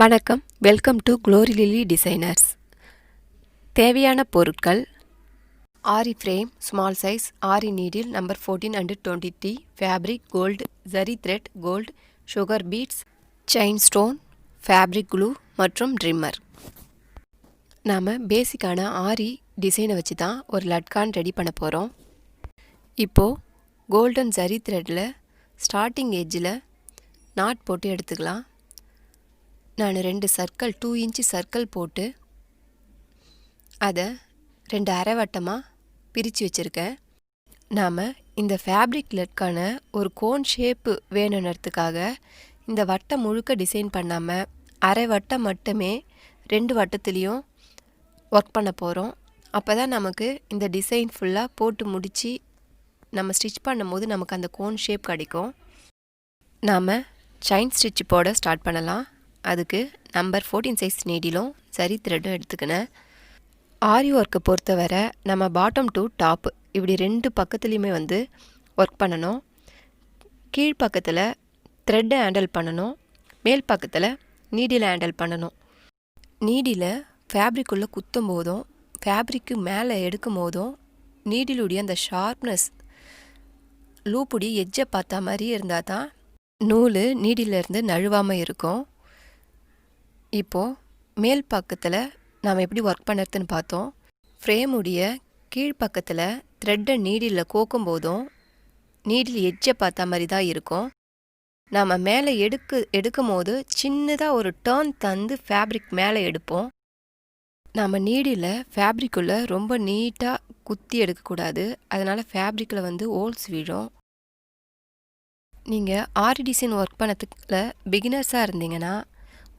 வணக்கம், welcome to Glory Lily designers. தேவையான பொருட்கள்: aari frame small size, aari needle number 14 and 23, fabric gold, zari thread gold, sugar beads, chain stone, fabric glue மற்றும் trimmer. நாம் பேசிக்கான ஆரி டிசைனை வச்சு தான் ஒரு லட்கான் ரெடி பண்ண போகிறோம். இப்போது கோல்டன் ஜரி த்ரெட்டில் ஸ்டார்டிங் எட்ஜில் நாட் போட்டு எடுத்துக்கலாம். நான் 2 சர்க்கிள் 2 இன்ச்சு சர்க்கிள் போட்டு அதை 2 அரை வட்டமாக பிரித்து வச்சுருக்கேன். நாம் இந்த ஃபேப்ரிக் லட்கான ஒரு கோன் ஷேப்பு வேணுன்றதுக்காக இந்த வட்டம் முழுக்க டிசைன் பண்ணாமல் அரை வட்டம் மட்டுமே 2 வட்டத்துலேயும் ஒர்க் பண்ண போகிறோம். அப்போ தான் நமக்கு இந்த டிசைன் ஃபுல்லாக போட்டு முடித்து நம்ம ஸ்டிச் பண்ணும்போது நமக்கு அந்த கோன் ஷேப் கிடைக்கும். நாம் செயின் ஸ்டிச் போட ஸ்டார்ட் பண்ணலாம். அதுக்கு நம்பர் 14 சைஸ் நீடிலும் சரி த்ரெட்டும் எடுத்துக்கினேன். ஆரி ஒர்க்கை பொறுத்தவரை நம்ம பாட்டம் டு டாப் இப்படி 2 பக்கத்துலேயுமே ஒர்க் பண்ணணும். கீழ்ப்பக்கத்தில் த்ரெட்டை ஹேண்டில் பண்ணணும், மேல் பக்கத்தில் நீடிலை ஹேண்டில் பண்ணணும். நீடியில் ஃபேப்ரிக்குள்ளே குத்தும் போதும் ஃபேப்ரிக்கு மேலே எடுக்கும் போதும் நீடிலுடைய அந்த ஷார்ப்னஸ் லூப்புடி எட்ஜை பார்த்தா மாதிரி இருந்தால் தான் நூல் நீடிலேருந்து நழுவாமல் இருக்கும். இப்போது மேல் பக்கத்தில் நாம் எப்படி ஒர்க் பண்ணுறதுன்னு பார்த்தோம். ஃப்ரேமுடைய கீழ்ப்பக்கத்தில் த்ரெட்டை நீடில் கோக்கும் போதும் நீடில் எட்ஜை பார்த்தா மாதிரி தான் இருக்கும். நாம் மேலே எடுக்கும் போது சின்னதாக ஒரு டர்ன் தந்து ஃபேப்ரிக் மேலே எடுப்போம். நாம் நீடில் ஃபேப்ரிக்குள்ளே ரொம்ப நீட்டாக குத்தி எடுக்கக்கூடாது. அதனால் ஃபேப்ரிக்கில் ஹோல்ஸ் விழும். நீங்கள் ஆரி டிசைன் ஒர்க் பண்ணதுக்குள்ள பிகினர்ஸாக இருந்தீங்கன்னா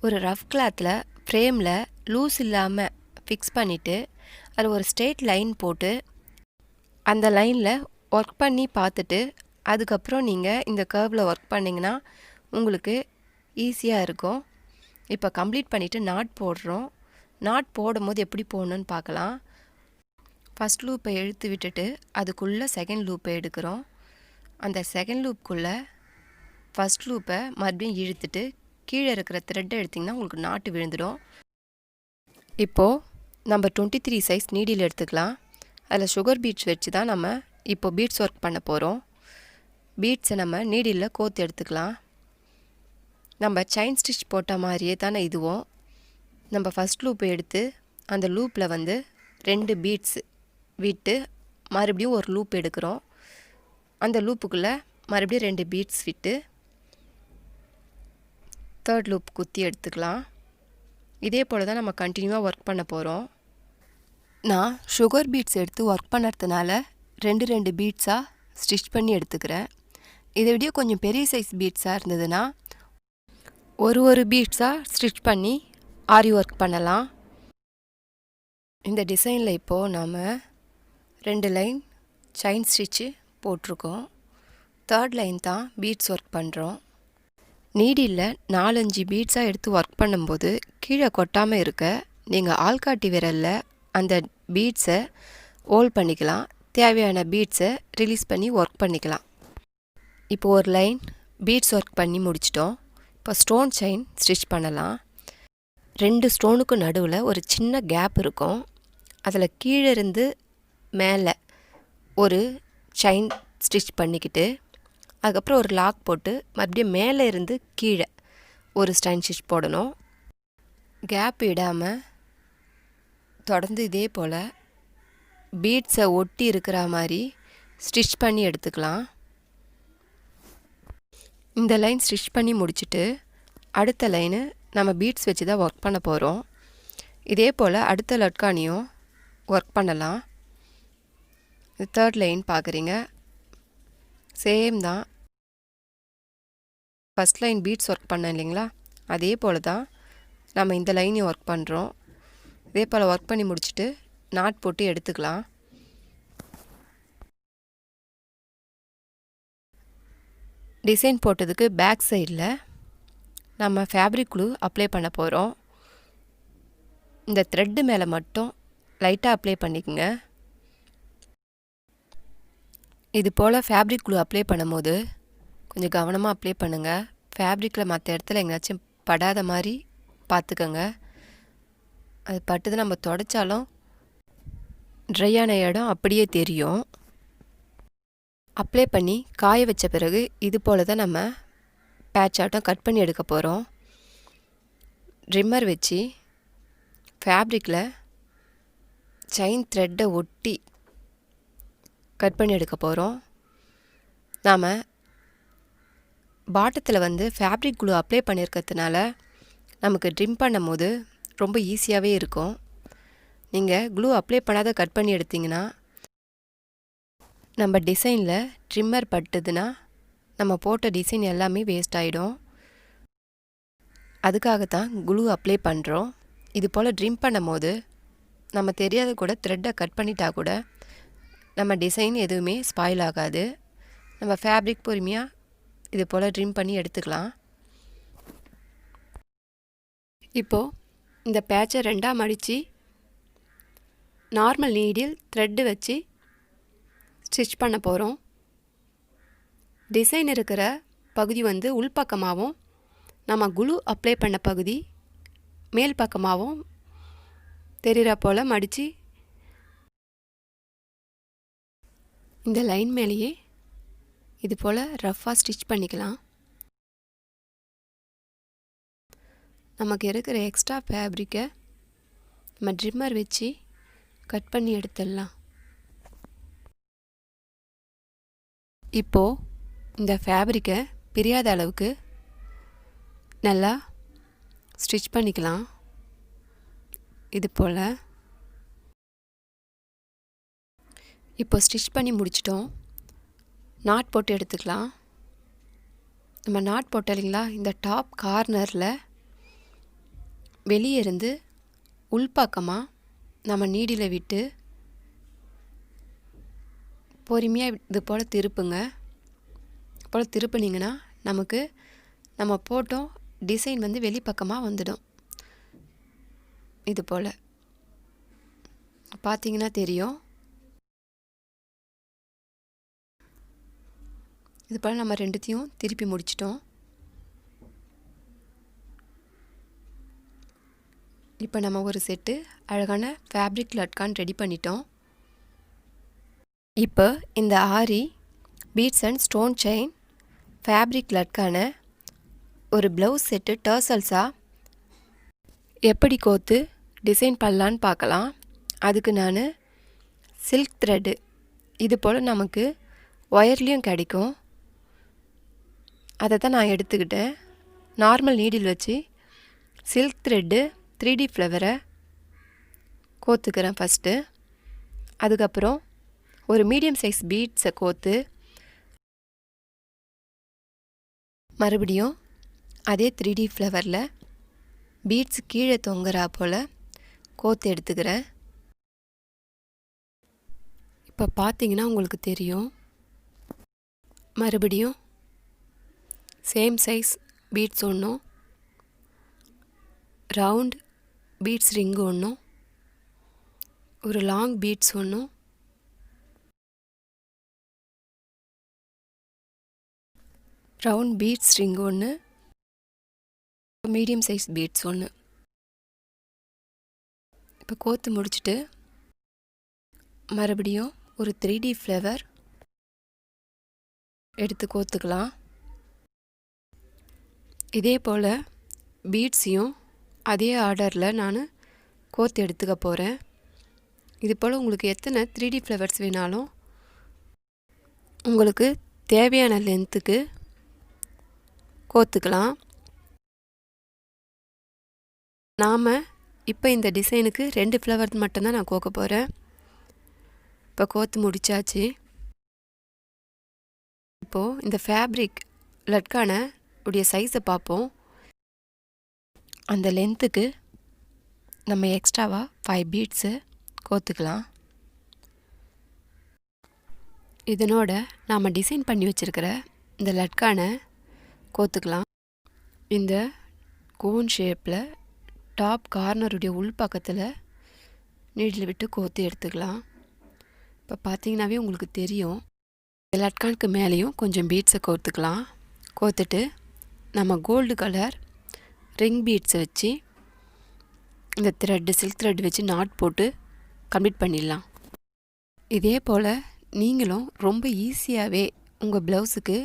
ஒரு ரஃப் கிளாத்தில் ஃப்ரேமில் லூஸ் இல்லாமல் ஃபிக்ஸ் பண்ணிவிட்டு அதில் ஒரு ஸ்ட்ரெயிட் லைன் போட்டு அந்த லைனில் ஒர்க் பண்ணி பார்த்துட்டு அதுக்கப்புறம் நீங்கள் இந்த கர்வில் ஒர்க் பண்ணிங்கன்னா உங்களுக்கு ஈஸியாக இருக்கும். இப்போ கம்ப்ளீட் பண்ணிவிட்டு நாட் போடுறோம். நாட் போடும் போது எப்படி போடணுன்னு பார்க்கலாம். ஃபஸ்ட் லூப்பை இழுத்து விட்டுட்டு அதுக்குள்ளே செகண்ட் லூப்பை எடுக்கிறோம். அந்த செகண்ட் லூப்புக்குள்ளே ஃபஸ்ட் லூப்பை மறுபடியும் இழுத்துட்டு கீழே இருக்கிற த்ரெட்டை எடுத்திங்கன்னா உங்களுக்கு நாட்டு விழுந்துடும். இப்போது நம்பர் 23 சைஸ் நீடில் எடுத்துக்கலாம். அதில் சுகர் பீட்ஸ் வச்சு தான் நம்ம இப்போது பீட்ஸ் ஒர்க் பண்ண போகிறோம். பீட்ஸை நம்ம நீடிலில் கோத்து எடுத்துக்கலாம். நம்ம செயின் ஸ்டிச் போட்ட மாதிரியே தானே இதுவும். நம்ம ஃபஸ்ட் லூப்பை எடுத்து அந்த லூப்பில் 2 பீட்ஸ் விட்டு மறுபடியும் ஒரு லூப் எடுக்கிறோம். அந்த லூப்புக்குள்ளே மறுபடியும் 2 பீட்ஸ் விட்டு தேர்ட் லூப் குத்தி எடுத்துக்கலாம். இதே போல் தான் நம்ம கண்டினியூவாக ஒர்க் பண்ண போகிறோம். நான் சுகர் பீட்ஸ் எடுத்து ஒர்க் பண்ணுறதுனால 2 பீட்ஸாக ஸ்டிச் பண்ணி எடுத்துக்கிறேன். இதை விட கொஞ்சம் பெரிய சைஸ் பீட்ஸாக இருந்ததுன்னா ஒரு பீட்ஸாக ஸ்டிச் பண்ணி ஆரி ஒர்க் பண்ணலாம். இந்த டிசைனில் இப்போது நாம் 2 லைன் செயின் ஸ்டிச்சு போட்டிருக்கோம். தேர்ட் லைன் தான் பீட்ஸ் ஒர்க் பண்ணுறோம். நீடில் 4-5 பீட்ஸாக எடுத்து ஒர்க் பண்ணும்போது கீழே கொட்டாமல் இருக்க நீங்கள் ஆள்காட்டி விரலில் அந்த பீட்ஸை ஹோல்ட் பண்ணிக்கலாம். தேவையான பீட்ஸை ரிலீஸ் பண்ணி ஒர்க் பண்ணிக்கலாம். இப்போ ஒரு லைன் பீட்ஸ் ஒர்க் பண்ணி முடிச்சிட்டோம். இப்போ ஸ்டோன் செயின் ஸ்டிச் பண்ணலாம். 2 ஸ்டோனுக்கு நடுவில் ஒரு சின்ன கேப் இருக்கும். அதில் கீழே இருந்து மேலே ஒரு செயின் ஸ்டிச் பண்ணிக்கிட்டு அதுக்கப்புறம் ஒரு லாக் போட்டு மறுபடியும் மேலே இருந்து கீழே ஒரு ஸ்டைன் ஸ்டிச் போடணும். கேப் விடாமல் தொடர்ந்து இதே போல் பீட்ஸை ஒட்டி இருக்கிற மாதிரி ஸ்டிச் பண்ணி எடுத்துக்கலாம். இந்த லைன் ஸ்டிச் பண்ணி முடிச்சுட்டு அடுத்த லைனு நம்ம பீட்ஸ் வச்சு தான் ஒர்க் பண்ண போகிறோம். இதே போல் அடுத்த லட்கானியும் ஒர்க் பண்ணலாம். இது தேர்ட் லைன் பார்க்குறீங்க, சேம் தான். ஃபஸ்ட் லைன் பீட்ஸ் ஒர்க் பண்ணேன் இல்லைங்களா, அதே போல் தான் நம்ம இந்த லைனையும் ஒர்க் பண்ணுறோம். இதே போல் ஒர்க் பண்ணி முடிச்சுட்டு நாட் போட்டு எடுத்துக்கலாம். டிசைன் போட்டதுக்கு பேக் சைடில் நம்ம ஃபேப்ரிக் க்ளூ அப்ளை பண்ண போகிறோம். இந்த த்ரெட்டு மேலே மட்டும் லைட்டாக அப்ளை பண்ணிக்கோங்க. இது போல் ஃபேப்ரிக் க்ளூ அப்ளை பண்ணும்போது கொஞ்சம் கவனமாக அப்ளை பண்ணுங்கள். ஃபேப்ரிக்கில் மற்ற இடத்துல எங்கேயாச்சும் படாத மாதிரி பார்த்துக்கோங்க. அது பட்டுது நம்ம தொடச்சாலும் ட்ரையான இடம் அப்படியே தெரியும். அப்ளை பண்ணி காய வச்ச பிறகு இது போல் தான் நம்ம பேட்ச் ஆட்டம் கட் பண்ணி எடுக்க போகிறோம். ட்ரிம்மர் வச்சு ஃபேப்ரிக்கில் செயின் த்ரெட்டை ஒட்டி கட் பண்ணி எடுக்க போகிறோம். நாம் பாட்டத்தில் வந்து ஃபேப்ரிக் க்ளூ அப்ளை பண்ணியிருக்கிறதுனால நமக்கு ட்ரிம் பண்ணும் போது ரொம்ப ஈஸியாகவே இருக்கும். நீங்கள் க்ளூ அப்ளை பண்ணாத கட் பண்ணி எடுத்திங்கன்னா நம்ம டிசைனில் ட்ரிம்மர் பட்டுதுன்னா நம்ம போட்ட டிசைன் எல்லாமே வேஸ்ட் ஆகிடும். அதுக்காகத்தான் க்ளூ அப்ளை பண்ணுறோம். இது போல் ட்ரிம் பண்ணும் போது நம்ம தெரியாத கூட த்ரெட்டை கட் பண்ணிட்டா கூட நம்ம டிசைன் எதுவுமே ஸ்பாயில் ஆகாது. நம்ம ஃபேப்ரிக் பொறுமையாக இது போல் ட்ரிம் பண்ணி எடுத்துக்கலாம். இப்போது இந்த பேட்சை ரெண்டாக மடித்து நார்மல் நீடில் த்ரெட்டு வச்சு ஸ்டிச் பண்ண போகிறோம். டிசைன் இருக்கிற பகுதி வந்து உள்பக்கமாகவும் நம்ம குளூ அப்ளை பண்ண பகுதி மேல் பக்கமாகவும் தெரிகிற போல் மடித்து இந்த லைன் மேலேயே இது போல் ரஃப்பாக ஸ்டிச் பண்ணிக்கலாம். நமக்கு இருக்கிற எக்ஸ்ட்ரா ஃபேப்ரிக்கை நம்ம ட்ரிம்மர் வச்சு கட் பண்ணி எடுத்துடலாம். இப்போது இந்த ஃபேப்ரிக்கை பிரியாத அளவுக்கு நல்லா ஸ்டிச் பண்ணிக்கலாம். இது போல் இப்போ ஸ்டிச் பண்ணி முடிச்சிட்டோம். நாட் போட்டு எடுத்துக்கலாம். நம்ம நாட் போட்டோம் இல்லைங்களா, இந்த டாப் கார்னரில் வெளியே இருந்து உள்பக்கமாக நம்ம நீடியில் விட்டு பொறுமையாக இது போல் திருப்புங்க. போல் திருப்புனீங்கன்னா நமக்கு நம்ம போட்டோம் டிசைன் வந்து வெளிப்பக்கமாக வந்துடும். இது போல் பார்த்தீங்கன்னா தெரியும். இது போல் நம்ம ரெண்டுத்தையும் திருப்பி முடிச்சிட்டோம். இப்போ நம்ம ஒரு செட்டு அழகான ஃபேப்ரிக் லட்கான் ரெடி பண்ணிட்டோம். இப்போ இந்த aari beads and stone chain fabric லட்கான ஒரு ப்ளவுஸ் செட்டு டர்சல்ஸாக எப்படி கோத்து டிசைன் பண்ணலான்னு பார்க்கலாம். அதுக்கு நான் சில்க் த்ரெட்டு இது போல் நமக்கு ஒயர்லேயும் கிடைக்கும், அதை தான் நான் எடுத்துக்கிட்டேன். நார்மல் நீடில் வச்சு சில்க் த்ரெட்டு 3D ஃப்ளவரை கோத்துக்கிறேன் ஃபஸ்ட்டு. அதுக்கப்புறம் ஒரு மீடியம் சைஸ் பீட்ஸை கோத்து மறுபடியும் அதே 3D ஃப்ளவரில் பீட்ஸ் கீழே தொங்குறா போல் கோத்து எடுத்துக்கிறேன். இப்போ பார்த்தீங்கன்னா உங்களுக்கு தெரியும். மறுபடியும் சேம் சைஸ் பீட்ஸ் ஒன்றும் ரவுண்ட் பீட்ஸ் ரிங்கு ஒன்றும் ஒரு லாங் பீட்ஸ் ஒன்றும் ரவுண்ட் பீட்ஸ் ரிங் ஒன்று மீடியம் சைஸ் பீட்ஸ் ஒன்று இப்போ கோத்து முடிச்சுட்டு மறுபடியும் ஒரு 3D ஃப்ளவர் எடுத்து கோத்துக்கலாம். இதே போல் பீட்ஸையும் அதே ஆர்டரில் நான் கோத்து எடுத்துக்க போகிறேன். இது போல் உங்களுக்கு எத்தனை 3D ஃப்ளவர்ஸ் வேணாலும் உங்களுக்கு தேவையான லென்த்துக்கு கோத்துக்கலாம். நாம் இப்போ இந்த டிசைனுக்கு 2 ஃப்ளவர் மட்டும்தான் நான் கோக்க போகிறேன். இப்போ கோத்து முடித்தாச்சு. இப்போது இந்த ஃபேப்ரிக் லட்கான உடைய சைஸை பார்ப்போம். அந்த லென்த்துக்கு நம்ம எக்ஸ்ட்ராவாக 5 பீட்ஸு கோத்துக்கலாம். இதனோட நாம் டிசைன் பண்ணி வச்சுருக்கிற இந்த லட்கானை கோத்துக்கலாம். இந்த கோன் ஷேப்பில் டாப் கார்னருடைய உள் பக்கத்தில் நீடில் விட்டு கோத்து எடுத்துக்கலாம். இப்போ பார்த்தீங்கன்னாவே உங்களுக்கு தெரியும். லட்கானுக்கு மேலேயும் கொஞ்சம் பீட்ஸை கோத்துக்கலாம். கோத்துட்டு நம்ம கோல்டு கலர் ரிங் பீட்ஸை வச்சு இந்த சில்க் த்ரெட் வச்சு நாட் போட்டு கம்ப்ளீட் பண்ணிடலாம். இதே போல் நீங்களும் ரொம்ப ஈஸியாகவே உங்கள் ப்ளவுஸுக்கு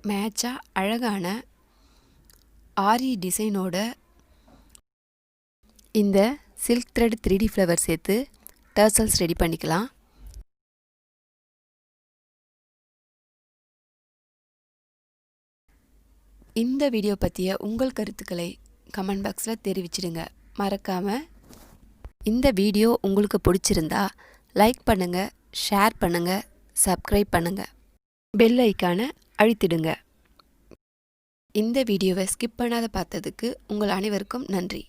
மேட்சாக அழகான ஆரி டிசைனோட இந்த சில்க் த்ரெட் 3D ஃப்ளவர் சேர்த்து டர்சல்ஸ் ரெடி பண்ணிக்கலாம். இந்த வீடியோ பற்றிய உங்கள் கருத்துக்களை கமெண்ட் பாக்ஸில் தெரிவிச்சிடுங்க. மறக்காமல் இந்த வீடியோ உங்களுக்கு பிடிச்சிருந்தா லைக் பண்ணுங்கள், ஷேர் பண்ணுங்கள், சப்ஸ்கிரைப் பண்ணுங்கள், பெல் ஐக்கானை அழுத்திடுங்க. இந்த வீடியோவை ஸ்கிப் பண்ணாத பார்த்ததுக்கு உங்கள் அனைவருக்கும் நன்றி.